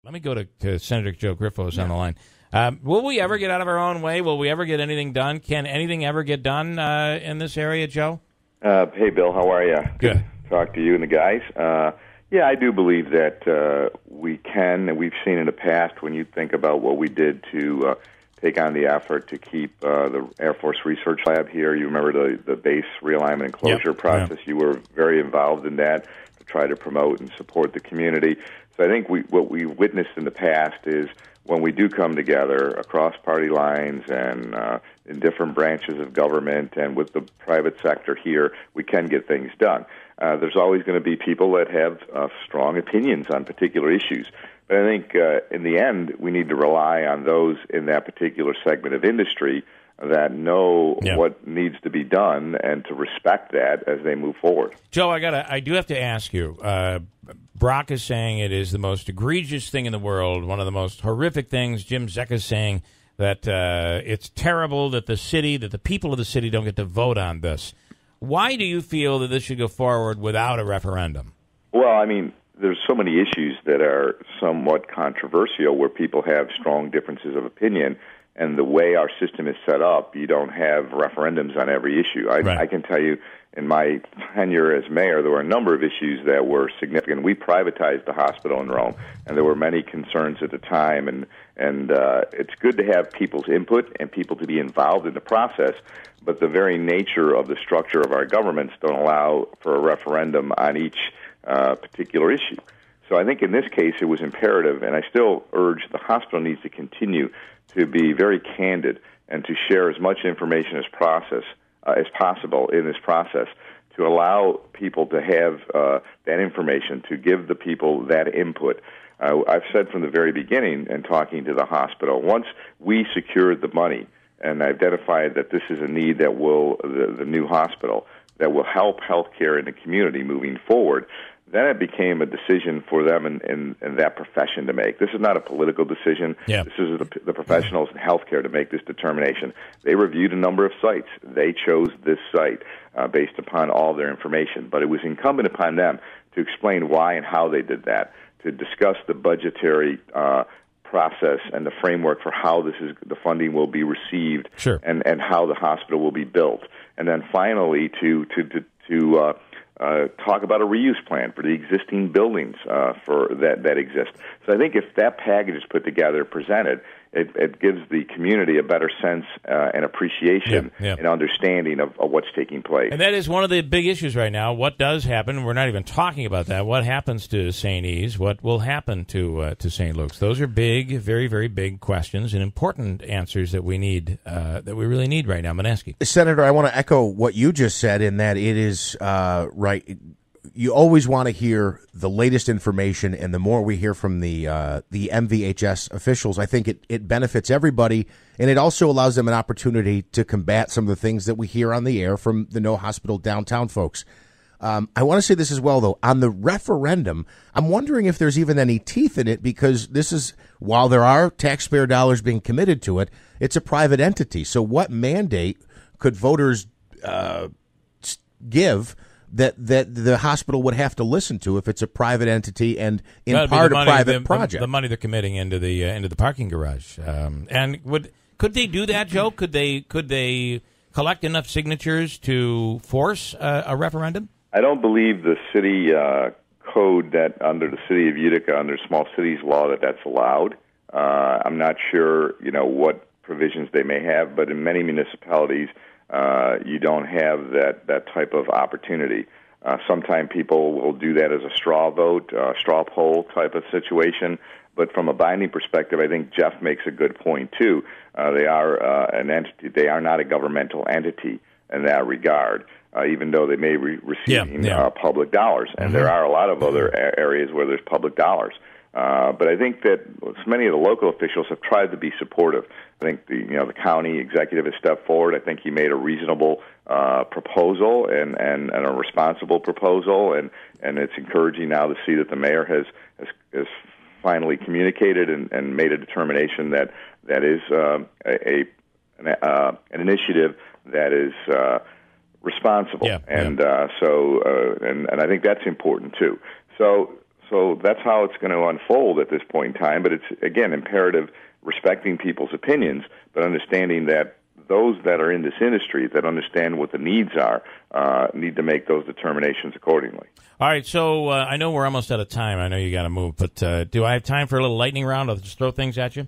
Let me go to Senator Joe Griffo is on the line. Will we ever get out of our own way? Will we ever get anything done? Can anything ever get done in this area, Joe? Hey, Bill. How are you? Good. To talk to you and the guys. Yeah, I do believe that we can, and we've seen in the past when you think about what we did to take on the effort to keep the Air Force Research Lab here. You remember the base realignment and closure process. You were very involved in that to try to promote and support the community. So I think what we witnessed in the past is when we do come together across party lines and in different branches of government and with the private sector here, we can get things done. There's always going to be people that have strong opinions on particular issues. But I think in the end, we need to rely on those in that particular segment of industry that know what needs to be done and to respect that as they move forward. Joe, I do have to ask you. Brock is saying it is the most egregious thing in the world, one of the most horrific things. Jim Zek is saying that it's terrible that the people of the city don't get to vote on this. Why do you feel that this should go forward without a referendum? Well, I mean, there's so many issues that are somewhat controversial where people have strong differences of opinion, and the way our system is set up, you don't have referendums on every issue. I can tell you in my tenure as mayor, there were a number of issues that were significant. We privatized the hospital in Rome, and there were many concerns at the time, and it's good to have people's input and people to be involved in the process, but the very nature of the structure of our governments don't allow for a referendum on each particular issue. So I think in this case it was imperative, and I still urge the hospital needs to continue to be very candid and to share as much information as possible in this process to allow people to have that information, to give the people that input. I've said from the very beginning in talking to the hospital, once we secured the money and identified that this is a need that will, the new hospital, that will help healthcare in the community moving forward, then it became a decision for them in that profession to make. This is not a political decision. Yeah. This is the professionals in healthcare to make this determination. They reviewed a number of sites. They chose this site based upon all their information. But it was incumbent upon them to explain why and how they did that, to discuss the budgetary process and the framework for how the funding will be received, sure, and how the hospital will be built. And then finally to talk about a reuse plan for the existing buildings for that exist. So I think if that package is put together, presented, it gives the community a better sense and appreciation and understanding of what's taking place. And that is one of the big issues right now. What does happen? We're not even talking about that. What happens to St. E's? What will happen to St. Luke's? Those are big, very, very big questions and important answers that we need, that we really need right now. Moneski. Senator, I want to echo what you just said in that it is right. You always want to hear the latest information, and the more we hear from the MVHS officials, I think it benefits everybody, and it also allows them an opportunity to combat some of the things that we hear on the air from the No Hospital Downtown folks. I want to say this as well, though. On the referendum, I'm wondering if there's even any teeth in it, because this is, while there are taxpayer dollars being committed to it, it's a private entity. So what mandate could voters give that the hospital would have to listen to if it's a private entity and in part a private project? The money they're committing into the parking garage. And could they do that, Joe? Could they collect enough signatures to force a referendum? I don't believe the city code that under the city of Utica, under small cities law, that's allowed. I'm not sure, what provisions they may have, but in many municipalities, you don't have that type of opportunity. Sometimes people will do that as a straw vote, straw poll type of situation. But from a binding perspective, I think Jeff makes a good point, too. They are an entity. They are not a governmental entity in that regard, even though they may be receiving public dollars. And there are a lot of other areas where there's public dollars. But I think that many of the local officials have tried to be supportive. I think the county executive has stepped forward. I think he made a reasonable proposal and a responsible proposal, and it's encouraging now to see that the mayor has finally communicated and made a determination that is an initiative that is responsible, and I think that's important too. So So that's how it's going to unfold at this point in time. But it's, again, imperative respecting people's opinions, but understanding that those that are in this industry that understand what the needs are need to make those determinations accordingly. All right, so I know we're almost out of time. I know you got to move, but do I have time for a little lightning round? I'll just throw things at you.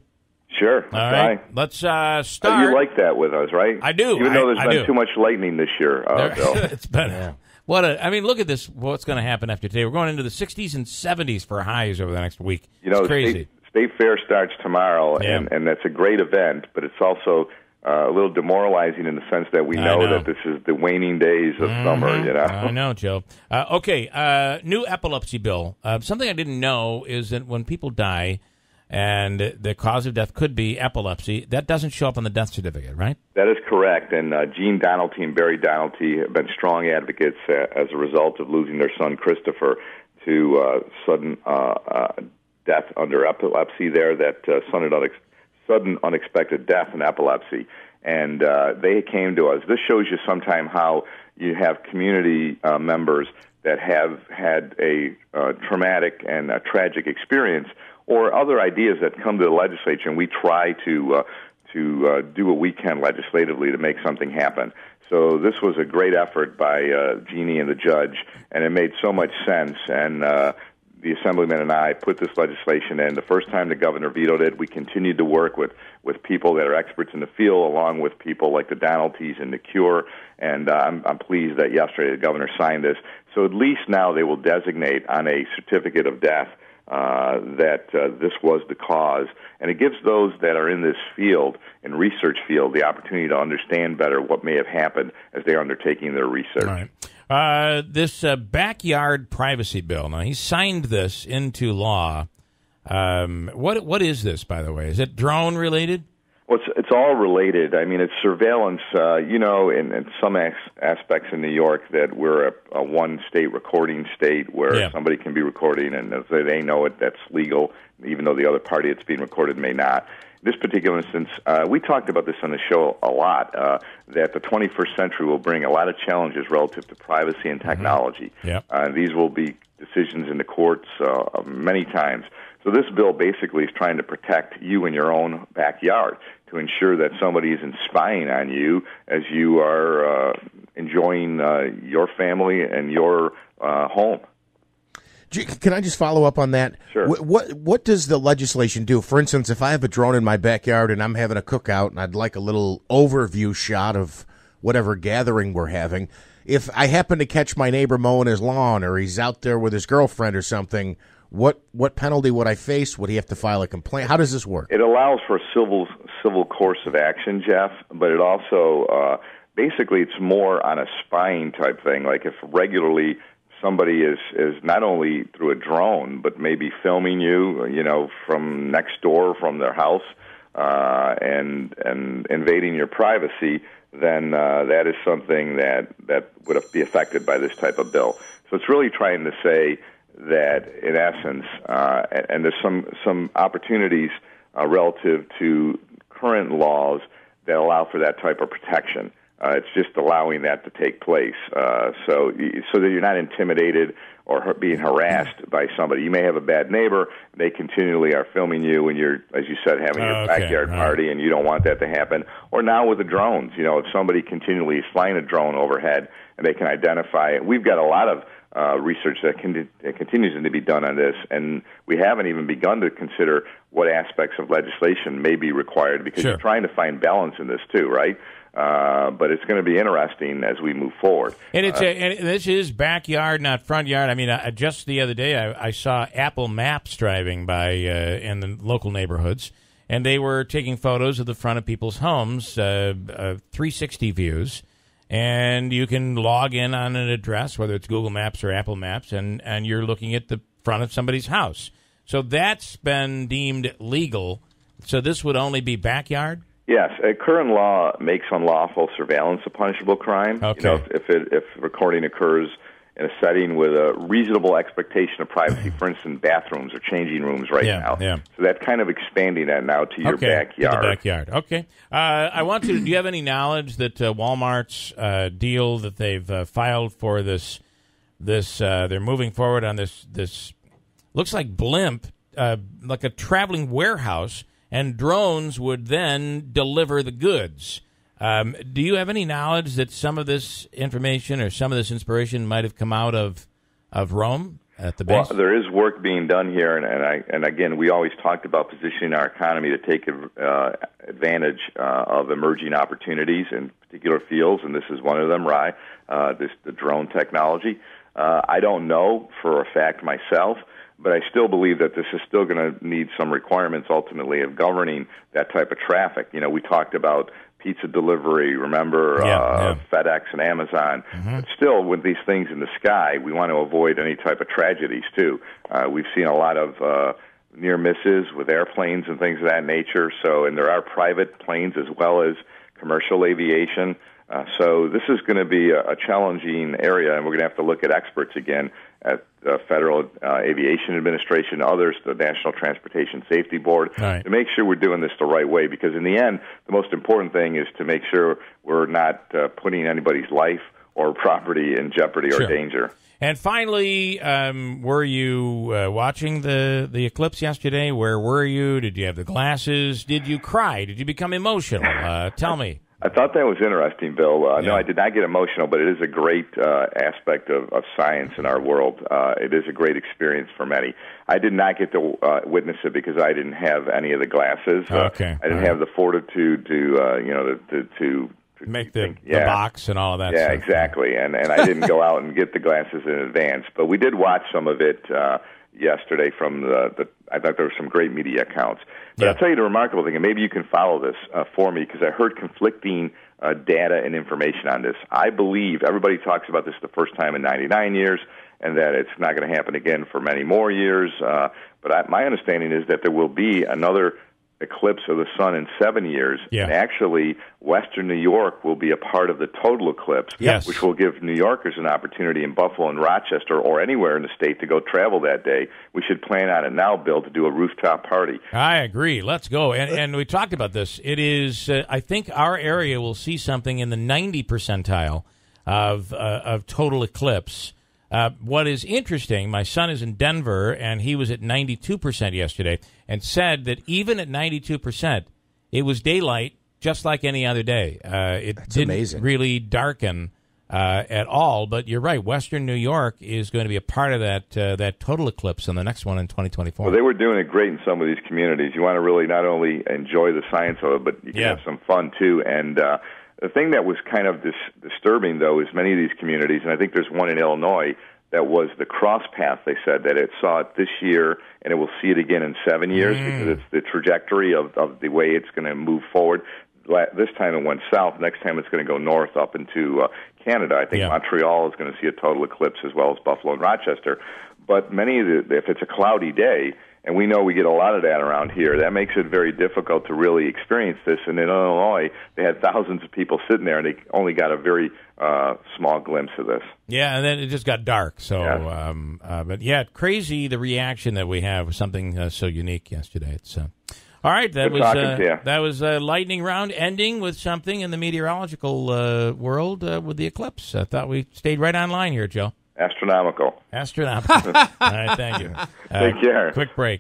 Sure. All right. Let's start. You like that with us, right? I do. Even though there's been too much lightning this year, Bill. It's been. Yeah. I mean, look at this. What's going to happen after today? We're going into the 60s and 70s for highs over the next week. It's crazy. State Fair starts tomorrow, and that's a great event, but it's also a little demoralizing in the sense that we know that this is the waning days of summer. I know, Joe. Okay, new epilepsy bill. Something I didn't know is that when people die and the cause of death could be epilepsy, that doesn't show up on the death certificate, right? That is correct, and Gene Donalty and Barry Donalty have been strong advocates as a result of losing their son Christopher to sudden death under epilepsy there, that sudden unexpected death in epilepsy. And they came to us. This shows you sometime how you have community members that have had a traumatic and a tragic experience, or other ideas that come to the legislature, and we try to do what we can legislatively to make something happen. So this was a great effort by Jeannie and the judge, and it made so much sense. And the Assemblyman and I put this legislation in. The first time the governor vetoed it, we continued to work with people that are experts in the field, along with people like the Donaltys and the Cure. And I'm pleased that yesterday the governor signed this. So at least now they will designate on a certificate of death that this was the cause, and it gives those that are in this field, in research field, the opportunity to understand better what may have happened as they're undertaking their research. All right. This backyard privacy bill. Now, he signed this into law. What is this, by the way? Is it drone related? Well, it's all related. I mean, it's surveillance. In some aspects in New York, that we're a one-state recording state where somebody can be recording, and if they know it, that's legal, even though the other party it's being recorded may not. In this particular instance, we talked about this on the show a lot, that the 21st century will bring a lot of challenges relative to privacy and technology. These will be decisions in the courts many times. So this bill basically is trying to protect you in your own backyard, to ensure that somebody isn't spying on you as you are enjoying your family and your home. Can I just follow up on that? Sure. What does the legislation do? For instance, if I have a drone in my backyard and I'm having a cookout and I'd like a little overview shot of whatever gathering we're having, if I happen to catch my neighbor mowing his lawn or he's out there with his girlfriend or something, what penalty would I face? Would he have to file a complaint? How does this work? It allows for a civil course of action, Jeff, but it also basically it's more on a spying type thing. Like if regularly somebody is not only through a drone, but maybe filming you, from next door from their house, and invading your privacy, then that is something that would be affected by this type of bill. So it's really trying to say that, in essence, and there's some opportunities relative to current laws that allow for that type of protection. It's just allowing that to take place, so that you're not intimidated or being harassed by somebody. You may have a bad neighbor; they continually are filming you when you're, as you said, having your backyard party, and you don't want that to happen. Or now with the drones, if somebody continually is flying a drone overhead and they can identify it. We've got a lot of research that continues to be done on this, and we haven't even begun to consider what aspects of legislation may be required, because you're trying to find balance in this too, right? But it's going to be interesting as we move forward. And and this is backyard, not front yard. I mean, just the other day I saw Apple Maps driving by in the local neighborhoods, and they were taking photos of the front of people's homes, 360 views. And you can log in on an address, whether it's Google Maps or Apple Maps, and you're looking at the front of somebody's house. So that's been deemed legal. So this would only be backyard? Yes. Current law makes unlawful surveillance a punishable crime. Okay. If recording occurs in a setting with a reasonable expectation of privacy, for instance, bathrooms or changing rooms now. Yeah. So that's kind of expanding that now to your backyard. To the backyard. Okay. I want to. Do you have any knowledge that Walmart's deal that they've filed for this they're moving forward on this looks like blimp, like a traveling warehouse, and drones would then deliver the goods. Do you have any knowledge that some of this information or some of this inspiration might have come out of Rome at the base? Well, there is work being done here, and again, we always talked about positioning our economy to take advantage of emerging opportunities in particular fields, and this is one of them, the drone technology. I don't know for a fact myself, but I still believe that this is still going to need some requirements ultimately of governing that type of traffic. You know, we talked about pizza delivery, remember, FedEx and Amazon. But still, with these things in the sky, we want to avoid any type of tragedies, too. We've seen a lot of near misses with airplanes and things of that nature. So, and there are private planes as well as commercial aviation. So this is going to be a challenging area, and we're going to have to look at experts again at the Federal Aviation Administration, others, the National Transportation Safety Board, to make sure we're doing this the right way. Because in the end, the most important thing is to make sure we're not putting anybody's life or property in jeopardy or danger. And finally, were you watching the eclipse yesterday? Where were you? Did you have the glasses? Did you cry? Did you become emotional? Tell me. I thought that was interesting, Bill. No, I did not get emotional, but it is a great aspect of science in our world. It is a great experience for many. I did not get to witness it because I didn't have any of the glasses. I didn't have the fortitude to make the box and all of that stuff. Yeah, exactly. And I didn't go out and get the glasses in advance. But we did watch some of it yesterday from I thought there were some great media accounts. But I'll tell you the remarkable thing, and maybe you can follow this for me, because I heard conflicting data and information on this. I believe everybody talks about this the first time in 99 years, and that it's not going to happen again for many more years. But my understanding is that there will be another eclipse of the sun in 7 years. And actually, Western New York will be a part of the total eclipse, which will give New Yorkers an opportunity in Buffalo and Rochester or anywhere in the state to go travel that day. We should plan on it now, Bill, to do a rooftop party. I agree. Let's go. And we talked about this. It is, I think our area will see something in the 90 percentile of total eclipse. What is interesting, my son is in Denver, and he was at 92% yesterday, and said that even at 92%, it was daylight just like any other day. It didn't really darken at all, but you're right. Western New York is going to be a part of that total eclipse on the next one in 2024. Well, they were doing it great in some of these communities. You want to really not only enjoy the science of it, but you can have some fun, too. And the thing that was kind of disturbing, though, is many of these communities, and I think there's one in Illinois, that was the cross path. They said that it saw it this year, and it will see it again in 7 years because it's the trajectory of the way it's going to move forward. This time it went south. Next time it's going to go north up into Canada. I think Montreal is going to see a total eclipse as well as Buffalo and Rochester. But if it's a cloudy day, and we know we get a lot of that around here, that makes it very difficult to really experience this. And in Illinois, they had thousands of people sitting there, and they only got a very small glimpse of this. Yeah, and then it just got dark. So, but crazy the reaction that we have with something so unique yesterday. It's all right. That was a lightning round, ending with something in the meteorological world with the eclipse. I thought we stayed right on line here, Joe. Astronomical. All right, thank you. Take care. Quick break.